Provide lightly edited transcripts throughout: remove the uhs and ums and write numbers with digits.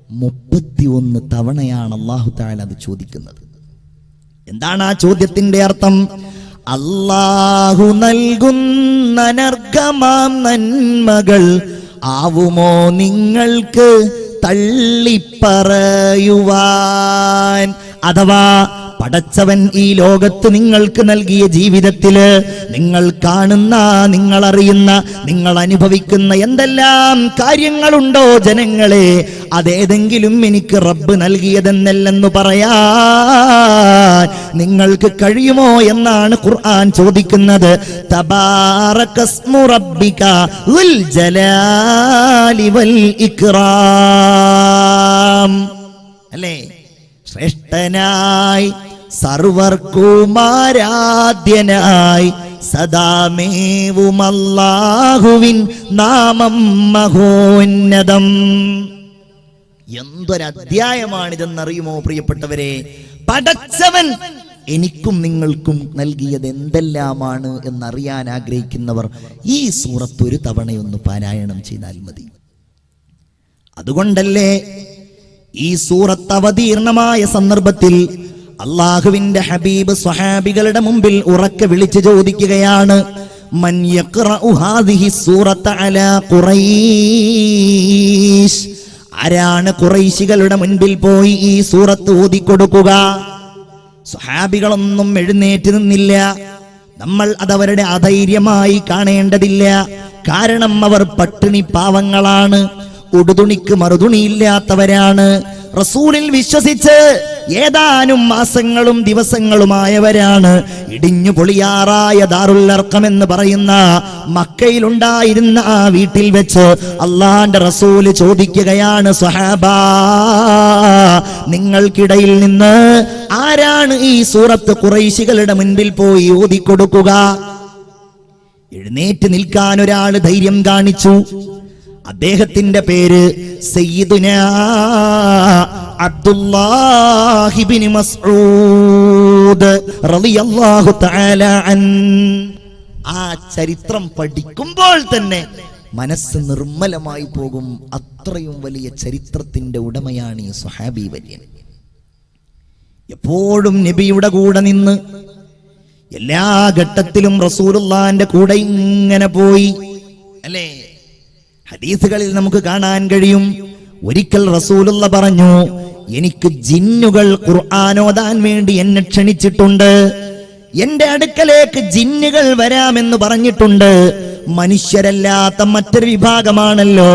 31 തവണയാണ് അല്ലാഹു തആല അത് ചോദിക്കുന്നത്. എന്താണ് ആ ചോദ്യത്തിന്റെ അർത്ഥം? അല്ലാഹു നൽകുന്ന നർഗമാം നന്മകൾ ആവുമോ നിങ്ങൾക്ക് തള്ളിപ്പറയുവാൻ? അഥവാ പടച്ചവൻ ഈ ലോകത്ത് നിങ്ങൾക്ക് നൽകിയ ജീവിതത്തില് നിങ്ങൾ കാണുന്ന, നിങ്ങൾ അറിയുന്ന, നിങ്ങൾ അനുഭവിക്കുന്ന എന്തെല്ലാം കാര്യങ്ങളുണ്ടോ ജനങ്ങളെ, അതേതെങ്കിലും എനിക്ക് റബ്ബ് നൽകിയതെന്നല്ലെന്ന് പറയാൻ നിങ്ങൾക്ക് കഴിയുമോ എന്നാണ് ഖുർആൻ ചോദിക്കുന്നത്. തബാറകസ്മു റബ്ബിക ദുൽ ജലാലി വൽ ഇക്റാം. അല്ലേ? ശ്രേഷ്ഠനായി സർവർക്കുമാരാധ്യനായി സദാമേവും അല്ലാഹുവിൻ നാമം മഹോന്നതം. എന്തൊരധ്യായമാണിതെന്നറിയുമോ പ്രിയപ്പെട്ടവരെ? പടച്ചവൻ എനിക്കും നിങ്ങൾക്കും നൽകിയത് എന്തെല്ലാമാണ് എന്നറിയാൻ ആഗ്രഹിക്കുന്നവർ ഈ സൂറത്ത് ഒരു തവണയൊന്ന് പാരായണം ചെയ്താൽ മതി. അതുകൊണ്ടല്ലേ ഈ സൂറത്ത് അവതീർണമായ സന്ദർഭത്തിൽ അല്ലാഹുവിന്റെ ഹബീബ് സ്വഹാബികളുടെ മുമ്പിൽ ഉറക്കെ വിളിച്ചു ചോദിക്കുകയാണ്, മൻ യഖറഉ ഹാദിഹി സൂറത അലാ ഖുറൈശ്. ആരാണ് ഖുറൈശികളുടെ മുൻപിൽ പോയി ഈ സൂറത്ത് ഓതിക്കൊടുക്കുക? സ്വഹാബികളൊന്നും എഴുന്നേറ്റ് നിന്നില്ല. നമ്മൾ അതവരുടെ അധൈര്യമായി കാണേണ്ടതില്ല. കാരണം അവർ പട്ടിണി പാവങ്ങളാണ്, ഉടുതുണിക്ക് മറുതുണിയില്ലാത്തവരാണ്. റസൂലിൽ വിശ്വസിച്ച് ഏതാനും മാസങ്ങളും ദിവസങ്ങളുമായവരാണ്. ഇടിഞ്ഞു പൊളിയാറായ ദാറുൽ അർഖം എന്ന് പറയുന്ന മക്കയിലുണ്ടായിരുന്ന ആ വീട്ടിൽ വെച്ച് അള്ളാന്റെ റസൂല് ചോദിക്കുകയാണ്, സ്വഹാബാ, നിങ്ങൾക്കിടയിൽ നിന്ന് ആരാണ് ഈ സൂറത്ത് ഖുറൈശികളുടെ മുൻപിൽ പോയി ഓതിക്കൊടുക്കുക? എഴുന്നേറ്റ് നിൽക്കാൻ ഒരാൾ ധൈര്യം കാണിച്ചു. അദ്ദേഹത്തിന്റെ പേര് സയ്യിദുനാ അബ്ദുല്ലാഹി ഇബ്നു മസ്ഊദ് റളിയല്ലാഹു തആല അൻ. ആ ചരിത്രം പഠിക്കുമ്പോൾ തന്നെ മനസ്സ് നിർമ്മലമായി പോകും. അത്രയും വലിയ ചരിത്രത്തിന്റെ ഉടമയാണ് ഈ സ്വഹാബി വര്യൻ. എപ്പോഴും നബിയുടെ കൂടെ നിന്ന് എല്ലാ ഘട്ടത്തിലും റസൂലുള്ളാഹിന്റെ കൂടെ ഇങ്ങനെ പോയി. അല്ലേ? ഹദീസുകളിൽ നമുക്ക് കാണാൻ കഴിയും, ഒരിക്കൽ റസൂലുള്ള പറഞ്ഞു, എനിക്ക് ജിന്നുകൾ ഖുർആനോദാൻ വേണ്ടി എന്നെ ക്ഷണിച്ചിട്ടുണ്ട്. എന്റെ അടുക്കലേക്ക് ജിന്നുകൾ വരാമെന്ന് പറഞ്ഞിട്ടുണ്ട്. മനുഷ്യരല്ലാത്ത മറ്റൊരു വിഭാഗമാണല്ലോ,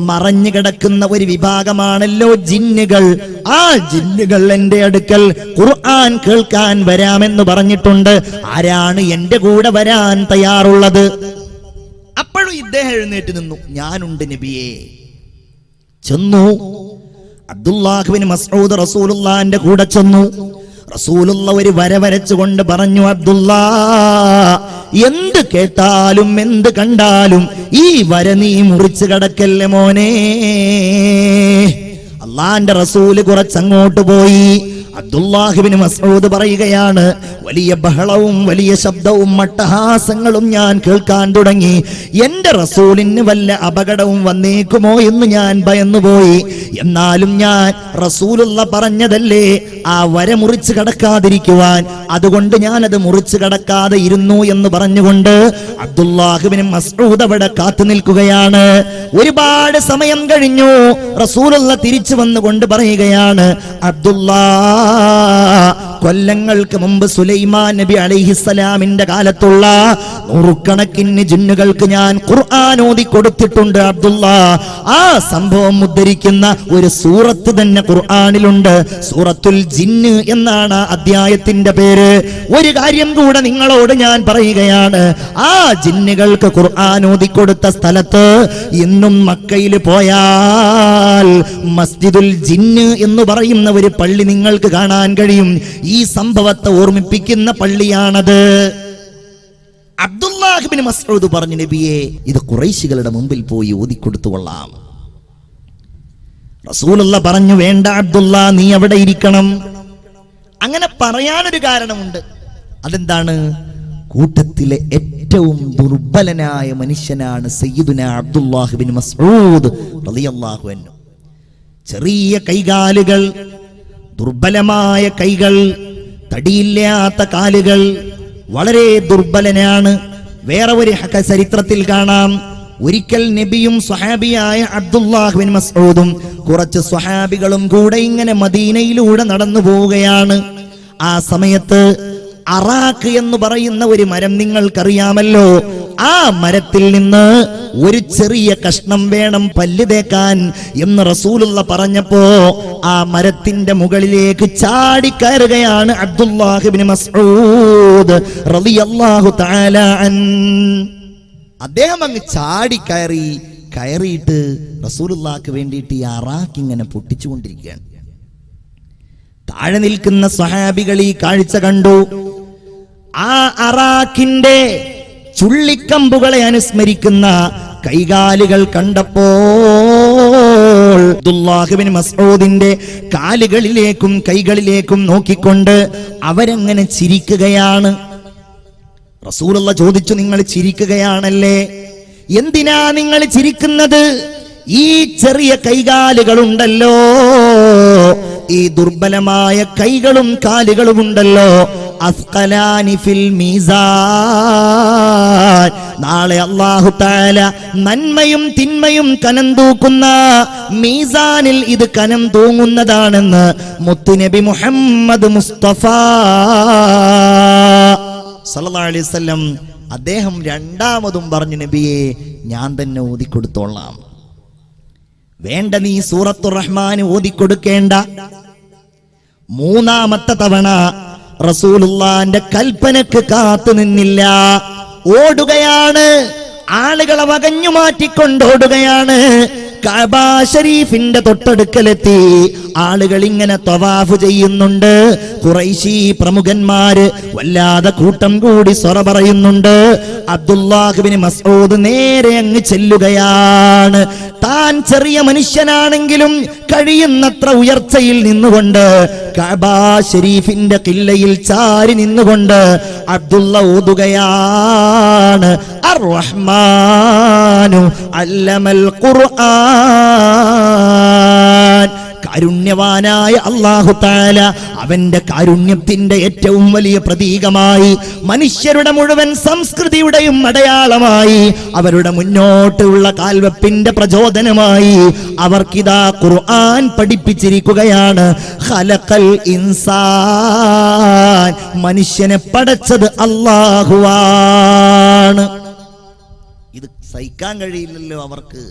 മറഞ്ഞു കിടക്കുന്ന ഒരു വിഭാഗമാണല്ലോ ജിന്നുകൾ. ആ ജിന്നുകൾ എന്റെ അടുക്കൽ ഖുർആൻ കേൾക്കാൻ വരാമെന്ന് പറഞ്ഞിട്ടുണ്ട്. ആരാണ് എന്റെ കൂടെ വരാൻ തയ്യാറുള്ളത്? അപ്പോഴും ഇദ്ദേഹം എഴുന്നേറ്റ് നിന്നു, ഞാനുണ്ട് നബിയേ. ചെന്നു. അബ്ദുല്ലാഹ് ഇബ്നു മസ്ഊദ് റസൂലുള്ളാഹിന്റെ കൂടെ ചെന്നു. റസൂലുള്ള ഒരു വര വരച്ചുകൊണ്ട് പറഞ്ഞു, അബ്ദുല്ലാ, എന്ത് കേട്ടാലും എന്ത് കണ്ടാലും ഈ വര നീ മുറിച്ചു കടക്കല്ലേ മോനെ. അള്ളാന്റെ റസൂല് കുറച്ചങ്ങോട്ട് പോയി. അബ്ദുല്ലാഹ് ഇബ്നു മസ്ഊദ് പറയുകയാണ്, വലിയ ബഹളവും വലിയ ശബ്ദവും മട്ടഹാസങ്ങളും ഞാൻ കേൾക്കാൻ തുടങ്ങി. എന്റെ റസൂലിന് വല്ല അപകടവും വന്നേക്കുമോ എന്ന് ഞാൻ ഭയന്നുപോയി. എന്നാലും ഞാൻ റസൂലുള്ള പറഞ്ഞതല്ലേ ആ വര മുറിച്ച് കടക്കാതിരിക്കുവാൻ, അതുകൊണ്ട് ഞാനത് മുറിച്ച് കടക്കാതെ ഇരുന്നു എന്ന് പറഞ്ഞുകൊണ്ട് അബ്ദുല്ലാഹ് ഇബ്നു മസ്ഊദ് അവിടെ കാത്തു നിൽക്കുകയാണ്. ഒരുപാട് സമയം കഴിഞ്ഞു. റസൂലുള്ള തിരിച്ചു വന്നുകൊണ്ട് പറയുകയാണ്, അബ്ദുല്ലാ, കൊല്ലങ്ങൾക്ക് മുമ്പ് സുലൈമാൻ നബി അലൈഹിസ്സലാമിന്റെ കാലത്തുള്ള നൂറുകണക്കിന് ജിന്നുകൾക്ക് ഞാൻ ഖുർആൻ ഓതി കൊടുത്തിട്ടുണ്ട് അബ്ദുല്ലാ. ആ സംഭവം ഉദ്ധരിക്കുന്ന ഒരു സൂറത്ത് തന്നെ ഖുർആനിലുണ്ട്. സൂറത്തുൽ ജിന്ന് എന്നാണ് അധ്യായത്തിന്റെ പേര്. ഒരു കാര്യം കൂടെ നിങ്ങളോട് ഞാൻ പറയുകയാണ്, ആ ജിന്നുകൾക്ക് ഖുർആൻ ഓതി കൊടുത്ത സ്ഥലത്ത് ഇന്നും മക്കയിൽ പോയാൽ മസ്ജിദുൽ ജിന്ന് എന്ന് പറയുന്ന ഒരു പള്ളി നിങ്ങൾക്ക് കാണാൻ കഴിയും. ഈ സംഭവത്തെ ഓർമ്മിപ്പിക്കുന്ന പള്ളിയാണത്. അബ്ദുല്ലാഹ് ഇബ്നു മസ്ഊദ് പറഞ്ഞു, നബിയെ, ഇത് ഖുറൈശികളുടെ മുമ്പിൽ പോയി ഓതിക്കൊടുത്തുകൊള്ളാം. റസൂലുള്ള പറഞ്ഞു, വേണ്ട അബ്ദുല്ലാ, നീ അവിടെ ഇരിക്കണം. അങ്ങനെ പറയാനൊരു കാരണമുണ്ട്. അതെന്താണ്? കൂട്ടത്തിലെ ഏറ്റവും ദുർബലനായ മനുഷ്യനാണ് സയ്യിദുനാ അബ്ദുല്ലാഹ് ഇബ്നു മസ്ഊദ് റളിയല്ലാഹു അൻഹു. ചെറിയ കൈകാലുകൾ, ദുർബലമായ കൈകൾ, തടിയില്ലാത്ത കാലുകൾ, വളരെ ദുർബലനാണ്. വേറെ ഒരു ചരിത്രത്തിൽ കാണാം, ഒരിക്കൽ നബിയും സ്വഹാബിയായ അബ്ദുല്ലാഹ് ബിൻ മസ്ഊദും കുറച്ച് സ്വഹാബികളും കൂടെ ഇങ്ങനെ മദീനയിലൂടെ നടന്നു പോവുകയാണ്. ആ സമയത്ത് അറാഖ് എന്ന് പറയുന്ന ഒരു മരം നിങ്ങൾക്കറിയാമല്ലോ. ആ മരത്തിൽ നിന്ന് ഒരു ചെറിയ കഷ്ണം വേണം പല്ല് തേക്കാൻ എന്ന് റസൂലുള്ള പറഞ്ഞപ്പോ ആ മരത്തിന്റെ മുകളിലേക്ക് ചാടിക്കയറുകയാണ് അബ്ദുല്ലാഹ് ഇബ്നു മസ്ഊദ് റളിയല്ലാഹു തആല അൻ. അദ്ദേഹം അങ്ങ് കയറിയിട്ട് റസൂലുള്ളാഹിക്ക് വേണ്ടിയിട്ട് ഈ അറാഖ് ഇങ്ങനെ പൊട്ടിച്ചുകൊണ്ടിരിക്കുകയാണ്. താഴെ നിൽക്കുന്ന സ്വഹാബികൾ ഈ കാഴ്ച കണ്ടു. ആ അറാഖിന്റെ ചുള്ളിക്കമ്പുകളെ അനുസ്മരിക്കുന്ന കൈകാലുകൾ കണ്ടപ്പോൾ അബ്ദുല്ലാഹ് ഇബ്നു മസ്ഊദിന്റെ കാലുകളിലേക്കും കൈകളിലേക്കും നോക്കിക്കൊണ്ട് അവരങ്ങനെ ചിരിക്കുകയാണ്. റസൂലുള്ള ചോദിച്ചു, നിങ്ങൾ ചിരിക്കുകയാണല്ലേ? എന്തിനാ നിങ്ങൾ ചിരിക്കുന്നത്? ഈ ചെറിയ കൈകാലുകളുണ്ടല്ലോ, ഈ ദുർബലമായ കൈകളും കാലുകളും ഉണ്ടല്ലോ, അസ്ഖലാനി ഫിൽ മീസാൻ, നാളെ അല്ലാഹു തആല നന്മയും തിന്മയും കനം തൂക്കുന്ന മീസാനിൽ ഇത് കനം തൂങ്ങുന്നതാണെന്ന് മുത്തുനബി മുഹമ്മദ് മുസ്തഫ സല്ലല്ലാഹു അലൈഹി വസല്ലം അദ്ദേഹം രണ്ടാമതും പറഞ്ഞു, നബിയെ ഞാൻ തന്നെ ഓതിക്കൊടുത്തോളാം. വേണ്ട, നീ സൂറത്തുർ റഹ്മാൻ ഓതിക്കൊടുക്കേണ്ട. മൂന്നാമത്തെ തവണ റസൂലുള്ളാന്റെ കൽപ്പനക്ക് കാത്തു നിന്നില്ല, ഓടുകയാണ്. ആളുകളെ വകഞ്ഞു മാറ്റിക്കൊണ്ടോടുകയാണ്. കഅബ ശരീഫിന്റെ തൊട്ടടുക്കലെത്തി. ആളുകൾ ഇങ്ങനെ തവാഫ് ചെയ്യുന്നുണ്ട്. ഖുറൈശി പ്രമുഖന്മാര് വല്ലാതെ കൂട്ടം കൂടി സ്വറ പറയുന്നുണ്ട്. അബ്ദുല്ലാഹ് ഇബ്നു മസ്ഊദ് നേരെ അങ്ങ് ചെല്ലുകയാണ്. താൻ ചെറിയ മനുഷ്യനാണെങ്കിലും കഴിയുന്നത്ര ഉയർച്ചയിൽ നിന്നുകൊണ്ട് കഅബ ശരീഫിന്റെ ഖില്ലയിൽ ചാരി നിന്നുകൊണ്ട് അബ്ദുള്ള ഓതുകയാണ്, അർ-റഹ്മാനു അല്ലമൽ ഖുർആൻ. കാരുണ്യവാനായ അല്ലാഹു തആല അവന്റെ കാരുണ്യത്തിന്റെ ഏറ്റവും വലിയ പ്രതീകമായി, മനുഷ്യരുടെ മുഴുവൻ സംസ്കൃതിയുടെയും അടയാളമായി, അവരുടെ മുന്നോട്ടുള്ള കാൽവെപ്പിന്റെ പ്രചോദനമായി അവർക്കിതാ ഖുർആൻ പഠിപ്പിച്ചിരിക്കുകയാണ്. ഖലഖൽ ഇൻസാൻ, മനുഷ്യനെ പടച്ചത് അല്ലാഹുവാണ്. ഇത് സഹിക്കാൻ കഴിയില്ലല്ലോ അവർക്ക്.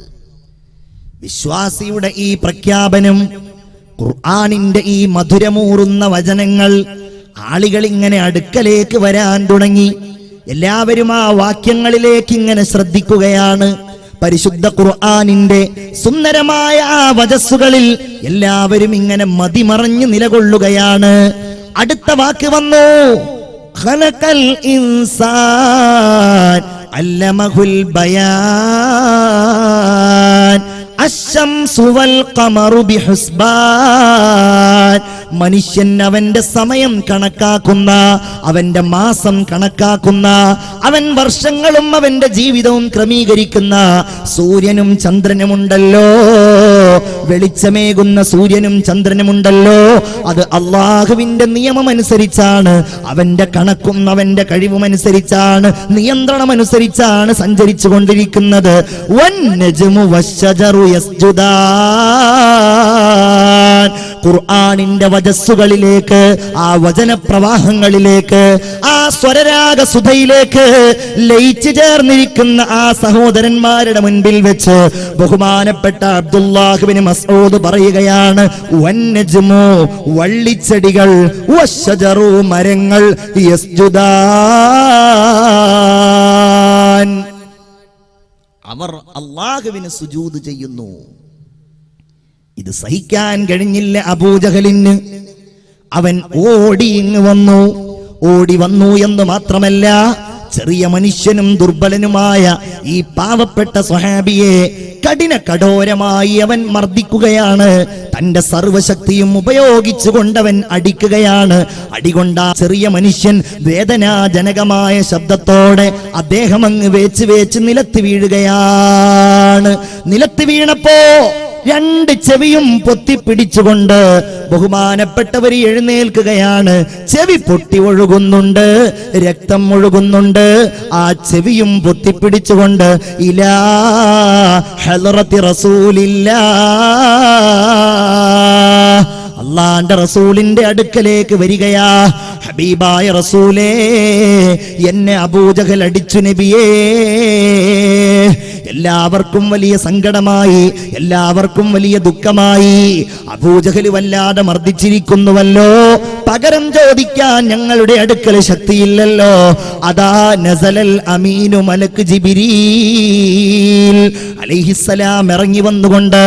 വിശ്വാസിയുടെ ഈ പ്രഖ്യാപനം, ഖുർആനിന്റെ ഈ മധുരമൂറുന്ന വചനങ്ങൾ ആളുകൾ ഇങ്ങനെ അടുക്കലേക്ക് വരാൻ തുടങ്ങി. എല്ലാവരും ആ വാക്യങ്ങളിലേക്ക് ഇങ്ങനെ ശ്രദ്ധിക്കുകയാണ്. പരിശുദ്ധ ഖുർആനിന്റെ സുന്ദരമായ ആ വചസ്സുകളിൽ എല്ലാവരും ഇങ്ങനെ മതിമറഞ്ഞു നിലകൊള്ളുകയാണ്. അടുത്ത വാക്ക് വന്നു, ഖലഖൽ ഇൻസാൻ അല്ലമഹുൽ ബയാൻ അശ്ശംസു വൽ ഖമറു ബിഹുസ്ബാൻ. മനുഷ്യൻ അവന്റെ സമയം കണക്കാക്കുന്ന, അവന്റെ മാസം കണക്കാക്കുന്ന, അവൻ വർഷങ്ങളും അവന്റെ ജീവിതവും ക്രമീകരിക്കുന്ന സൂര്യനും ചന്ദ്രനുമുണ്ടല്ലോ, വെളിച്ചമേകുന്ന സൂര്യനും ചന്ദ്രനുമുണ്ടല്ലോ, അത് അല്ലാഹുവിന്റെ നിയമം അനുസരിച്ചാണ്, അവന്റെ കണക്കും അവന്റെ കഴിവും അനുസരിച്ചാണ്, നിയന്ത്രണം അനുസരിച്ചാണ് സഞ്ചരിച്ചു കൊണ്ടിരിക്കുന്നത്. വന്നജ്മു വശജറു യസ്ജുദാൻ. ഖുർആനിന്റെ വചസ്സുകളിലേക്ക്, ആ വചനപ്രവാഹങ്ങളിലേക്ക്, ആ സ്വരരാഗസുധയിലേക്ക് ലയിച്ചു ചേർന്നിരിക്കുന്ന ആ സഹോദരന്മാരുടെ മുൻപിൽ വെച്ച് ബഹുമാനപ്പെട്ട അബ്ദുല്ലാഹ് ഇബ്നു മസ്ഊദ് പറയുകയാണ്, വന്നജ്മു വള്ളിച്ചെടികൾ, വശജറു മരങ്ങൾ, യസ്ജുദാൻ അവർ അല്ലാഹുവിന് സുജൂദ് ചെയ്യുന്നു. ഇത് സഹിക്കാൻ കഴിഞ്ഞില്ല അബൂജഹലിന്. അവൻ ഓടി വന്നു എന്ന് മാത്രമല്ല, ചെറിയ മനുഷ്യനും ദുർബലനുമായ ഈ പാവപ്പെട്ട സ്വഹാബിയെ കഠോരമായി അവൻ മർദ്ദിക്കുകയാണ്. തന്റെ സർവശക്തിയും ഉപയോഗിച്ചുകൊണ്ടവൻ അടിക്കുകയാണ്. അടികൊണ്ട ചെറിയ മനുഷ്യൻ വേദനാജനകമായ ശബ്ദത്തോടെ അദ്ദേഹം അങ്ങ് വേച്ച് നിലത്ത് വീഴുകയാണ്. നിലത്ത് വീണപ്പോ രണ്ട് ചെവിയും പൊത്തിപ്പിടിച്ചുകൊണ്ട് ബഹുമാനപ്പെട്ടവർ എഴുന്നേൽക്കുകയാണ്. ചെവി പൊട്ടി ഒഴുകുന്നുണ്ട്, രക്തം ഒഴുകുന്നുണ്ട്. ആ ചെവിയും പൊത്തിപ്പിടിച്ചുകൊണ്ട് ഇലാ ഹളറത്തി റസൂലില്ലാഹ്, അള്ളാന്റെ റസൂലിന്റെ അടുക്കലേക്ക് വരികയാ. ഹബീബായ റസൂലേ, എന്നെ അബൂജഹൽ അടിച്ചു നബിയേ. എല്ലാവർക്കും വലിയ സങ്കടമായി, എല്ലാവർക്കും വലിയ ദുഃഖമായി. അബൂജഹൽ വല്ലാതെ മർദ്ദിച്ചിരിക്കുന്നുവല്ലോ, പകരം ചോദിക്കാൻ ഞങ്ങളുടെ അടുക്കൽ ശക്തിയില്ലല്ലോ. അതാ നസലൽ അമീനു മലക്ക് ജിബ്രീൽ അലൈഹിസ്സലാം ഇറങ്ങി വന്നുകൊണ്ട്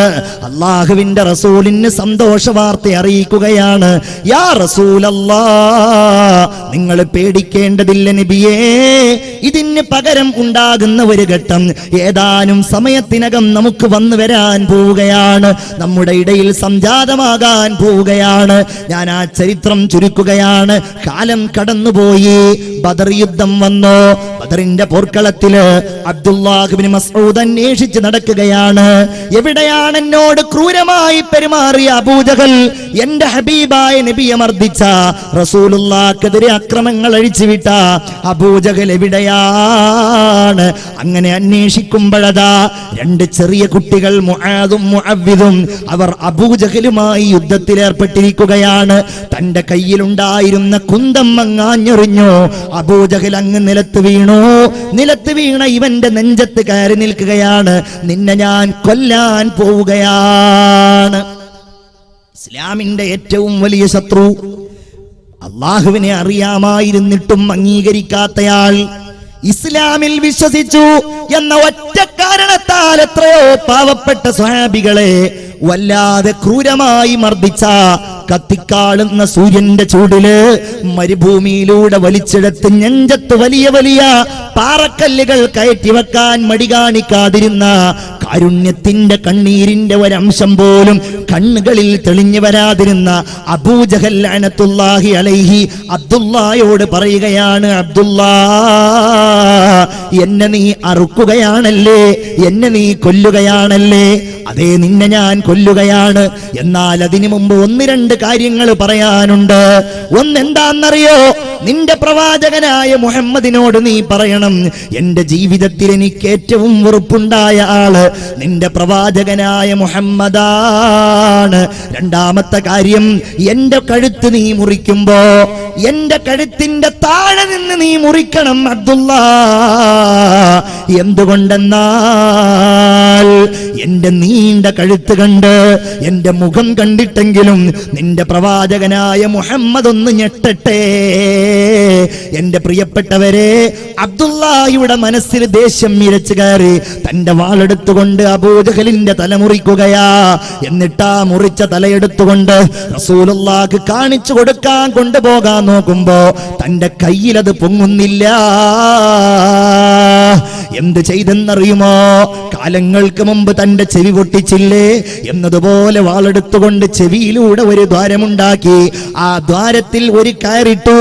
അള്ളാഹുവിന്റെ റസൂലിന് സന്തോഷ വാർത്ത അറിയിക്കുകയാണ്. യാ റസൂലല്ലാഹ്, നിങ്ങൾ പേടിക്കേണ്ടതില്ല നബിയേ. ഇതിന് പകരം ഉണ്ടാകുന്ന ഒരു ഘട്ടം ഏതാനും സമയത്തിനകം നമുക്ക് വന്നു വരാൻ പോവുകയാണ്, നമ്മുടെ ഇടയിൽ സംജാതമാകാൻ പോവുകയാണ്. ഞാൻ ആ ചരിത്രം ചുരുക്കുകയാണ്. കാലം കടന്നുപോയി, ബദർ യുദ്ധം വന്നു. ബദറിന്റെ പോർക്കളത്തില് അബ്ദുല്ലാഹ് ഇബ്നു മസ്ഊദ് അന്വേഷിച്ച് നടക്കുകയാണ്. എവിടെയാണ് എന്നോട് ക്രൂരമായി പെരുമാറിയ അബൂജഹൽ, എന്റെ ഹബീബായ നബിയെ മർദ്ദിച്ച, റസൂലുള്ളാഹിക്കെതിരെ അക്രമങ്ങൾ അഴിച്ചുവിട്ട അബൂജഹൽ എവിടെയാണ്? അങ്ങനെ അന്വേഷിക്കുമ്പോഴതാ രണ്ട് ചെറിയ കുട്ടികൾ മുആദും മുഅവ്വിദും അവർ അബൂജഹലുമായി യുദ്ധത്തിലേർപ്പെട്ടിരിക്കുകയാണ്. തന്റെ കയ്യിലുണ്ടായിരുന്ന കുന്തം അങ്ങാഞ്ഞെറിഞ്ഞു. അബൂജഹൽ അങ്ങ് നിലത്ത് വീണു. നിലത്ത് വീണ ഇവന്റെ നെഞ്ചത്ത് കയറി നിൽക്കുകയാണ്. നിന്നെ ഞാൻ കൊല്ലാൻ പോവുകയാണ്. ഇസ്ലാമിന്റെ ഏറ്റവും വലിയ ശത്രു, അള്ളാഹുവിനെ അറിയാമായിരുന്നിട്ടും അംഗീകരിക്കാത്തയാൾ, ഇസ്ലാമിൽ വിശ്വസിച്ചു എന്ന ഒറ്റ കാരണത്താൽ എത്രയോ പാവപ്പെട്ട സ്വഹാബികളെ വല്ലാതെ ക്രൂരമായി മർദ്ദിച്ച, കത്തിക്കാളുന്ന സൂര്യന്റെ ചൂടില് മരുഭൂമിയിലൂടെ വലിച്ചെടുത്ത് നെഞ്ചത്ത് വലിയ വലിയ പാറക്കല്ലുകൾ കയറ്റി വെക്കാൻ മടി കാണിക്കാതിരുന്ന, കാരുണ്യത്തിന്റെ കണ്ണീരിന്റെ ഒരംശം പോലും കണ്ണുകളിൽ തെളിഞ്ഞു വരാതിരുന്ന അബൂജഹൽ ലഅനത്തുല്ലാഹി അലൈഹി അബ്ദുല്ലായോട് പറയുകയാണ്, അബ്ദുല്ലാ, എന്നെ നീ അറുക്കുകയാണല്ലേ, എന്നെ നീ കൊല്ലുകയാണല്ലേ? അതേ, നിന്നെ ഞാൻ കൊല്ലുകയാണ്. എന്നാൽ അതിനു മുമ്പ് ഒന്ന് രണ്ട് കാര്യങ്ങൾ പറയാനുണ്ട്. ഒന്നെന്താന്നറിയോ? നിന്റെ പ്രവാചകനായ മുഹമ്മദിനോട് നീ പറയണം, എന്റെ ജീവിതത്തിൽ എനിക്ക് ഏറ്റവും വെറുപ്പുണ്ടായ ആള് നിന്റെ പ്രവാചകനായ മുഹമ്മദാണ്. രണ്ടാമത്തെ കാര്യം, എന്റെ കഴുത്ത് നീ മുറിക്കുമ്പോ എന്റെ കഴുത്തിന്റെ താഴെ നിന്ന് നീ മുറിക്കണം അബ്ദുല്ലാ. എന്തുകൊണ്ടെന്നാൽ എന്റെ നീണ്ട കഴുത്ത് കണ്ട്, എന്റെ മുഖം കണ്ടിട്ടെങ്കിലും നിന്റെ പ്രവാചകനായ മുഹമ്മദ് ഒന്ന് ഞെട്ടട്ടെ. എന്റെ പ്രിയപ്പെട്ടവരെ, അബ്ദുല്ലാഹിയുടെ മനസ്സിൽ ദേഷ്യം ഇരച്ചു കയറി തന്റെ വാളെടുത്തുകൊണ്ട് അബൂജഹലിന്റെ തല മുറിക്കുകയാ. എന്നിട്ടാ മുറിച്ച തലയെടുത്തുകൊണ്ട് റസൂലുള്ളാഹിക്ക് കാണിച്ചു കൊടുക്കാൻ കൊണ്ടുപോകാൻ നോക്കുമ്പോ തന്റെ കയ്യിൽ അത് പൊങ്ങുന്നില്ല. എന്ത് ചെയ്തെന്നറിയുമോ? കാലങ്ങൾക്ക് മുമ്പ് തന്റെ ചെവി പൊട്ടിച്ചില്ലേ എന്നതുപോലെ വാളെടുത്തുകൊണ്ട് ചെവിയിലൂടെ ഒരു ദ്വാരമുണ്ടാക്കി. ആ ദ്വാരത്തിൽ ഒരു കയറിട്ടു.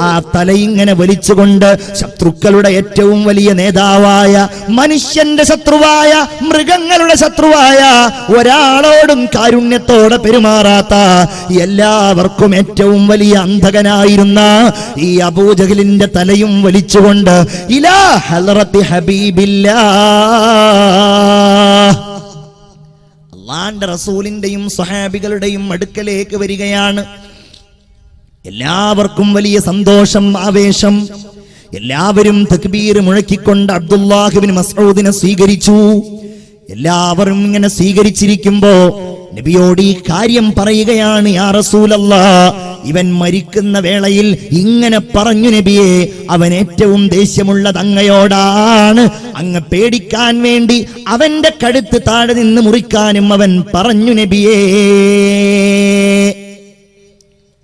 ആ തലയിങ്ങനെ വലിച്ചുകൊണ്ട് ശത്രുക്കളുടെ ഏറ്റവും വലിയ നേതാവായ, മനുഷ്യന്റെ ശത്രുവായ, മൃഗങ്ങളുടെ ശത്രുവായ, ഒരാളോടും കാരുണ്യത്തോടെ പെരുമാറാത്ത, എല്ലാവർക്കും ഏറ്റവും വലിയ അന്ധകനായിരുന്ന ഈ അബൂജഹലിന്റെ തലയും വലിച്ചുകൊണ്ട് ഇലാ ഹളറത്തി ഹബീബില്ലാഹ്, അല്ലാഹുവിന്റെ റസൂലിന്റെയും സ്വഹാബികളുടെയും അടുക്കലേക്ക് വരികയാണ്. എല്ലാവർക്കും വലിയ സന്തോഷം, ആവേശം. എല്ലാവരും തക്ബീർ മുഴക്കിക്കൊണ്ട് അബ്ദുല്ലാഹ് ഇബ്നു മസ്ഊദിനെ സ്വീകരിച്ചു. എല്ലാവരും ഇങ്ങനെ സ്വീകരിച്ചിരിക്കുമ്പോ നബിയോട് ഈ കാര്യം പറയുകയാണ്. യാ റസൂലല്ലാഹ്, ഇവൻ മരിക്കുന്ന വേളയിൽ ഇങ്ങനെ പറഞ്ഞു നബിയെ, അവൻ ഏറ്റവും ദേഷ്യമുള്ളത് അങ്ങയോടാണ്. അങ്ങ് പേടിക്കാൻ വേണ്ടി അവന്റെ കഴുത്ത് താഴെ നിന്ന് മുറിക്കാനും അവൻ പറഞ്ഞു നബിയേ.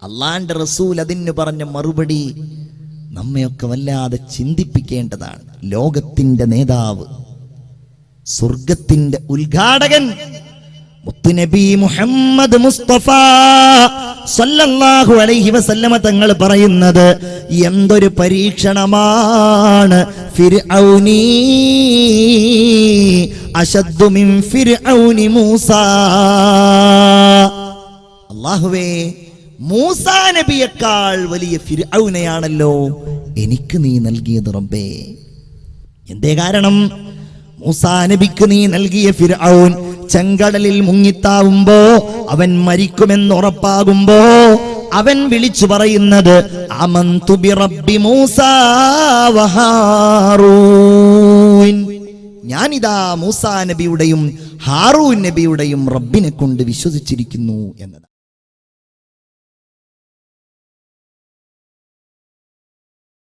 അള്ളാന്റെ റസൂൽ അതിന് പറഞ്ഞ മറുപടി നമ്മയൊക്കെ വല്ലാതെ ചിന്തിപ്പിക്കേണ്ടതാണ്. ലോകത്തിന്റെ നേതാവ്, സ്വർഗത്തിന്റെ ഉദ്ഘാടകൻ മുത്തുനബി മുഹമ്മദ് മുസ്തഫ സ്വല്ലല്ലാഹു അലൈഹി വസല്ലമ തങ്ങൾ പറയുന്നത്, എന്തൊരു പരീക്ഷണമാണ്. ഫിർഔനി അശദ്ദു മിൻ ഫിർഔനി മൂസ. അല്ലാഹുവേ, മൂസാ നബിയേക്കാൾ വലിയ ഫിർഔനെയാണല്ലോ എനിക്ക് നീ നൽകിയത് റബ്ബേ. എന്തേ കാരണം? മൂസാ നബിക്ക് നീ നൽകിയ ഫിർഔൻ ചെങ്കടലിൽ മുങ്ങിത്താവുമ്പോ, അവൻ മരിക്കുമെന്ന് ഉറപ്പാകുമ്പോ അവൻ വിളിച്ചു പറയുന്നത് ആമന്തു ബിറബ്ബി മൂസാ വഹാറൂൻ. ഞാനിതാ മൂസാ നബിയുടെയും ഹാറൂൻ നബിയുടെയും റബ്ബിനെ കൊണ്ട് വിശ്വസിച്ചിരിക്കുന്നു എന്നതാണ്.